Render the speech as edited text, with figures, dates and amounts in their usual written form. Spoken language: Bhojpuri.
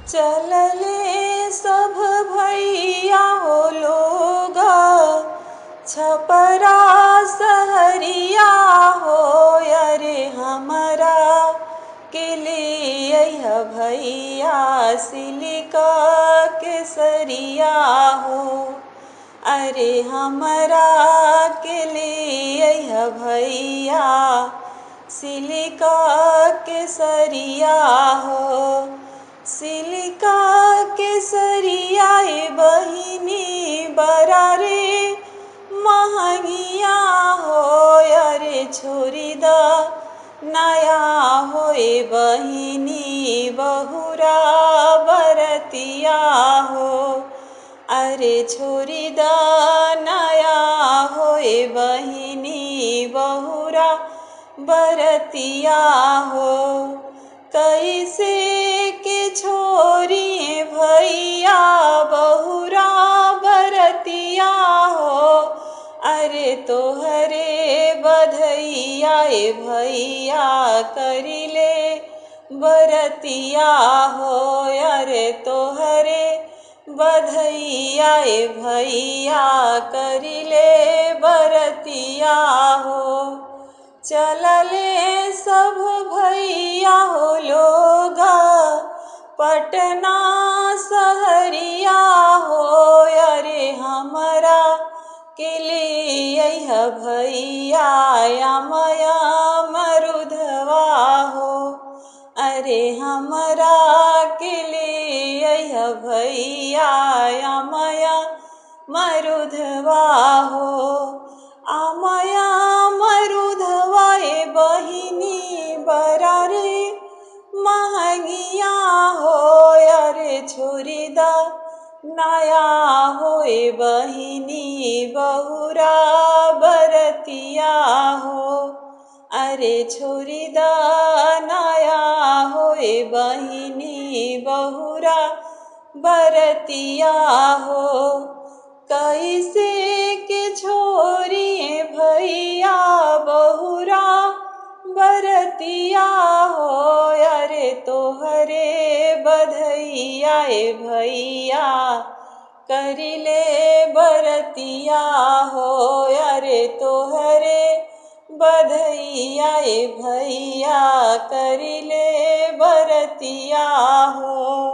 चलले सब भैया हो लोगा, छपरा सहरिया हो। अरे हमरा के लिए भैया सिलिका केसरिया हो। अरे हमरा के लिए भैया सिलिका केसरिया हो। सिलिका केसरिया बहिनी बरा रे महंगिया हो। अरे छोरी द नया होए बहिनी बहुरा बरतिया हो। अरे छोरी द नया होए बहिनी बहुरा बरतिया हो। कैसे के छोरी भैया बहुरा बरतिया हो। अरे तोहरे बधैया भैया करिले बरतिया हो। अरे तोहरे बधैया भैया करिले बरतिया हो। चलले सब भैया हो लोगा, पटना सहरिया हो। अरे हमरा के लिए भैया मया मरुधवा हो। अरे हमरा के लिए भैया मया मरुधवा हो। आमया मरुधवा बहिनी बरा रे महंगिया हो। अरे छोरी द नया होए बहिनी बहुरा बरतिया हो। अरे छोरी द नया होए बहिनी बहुरा बरतिया हो। कैसे के छोरी भैया बहुरा बरतिया हो। अरे तोहरे बधैया भैया करिले बरतिया हो। अरे तोहरे बधैया भैया करिले बरतिया हो।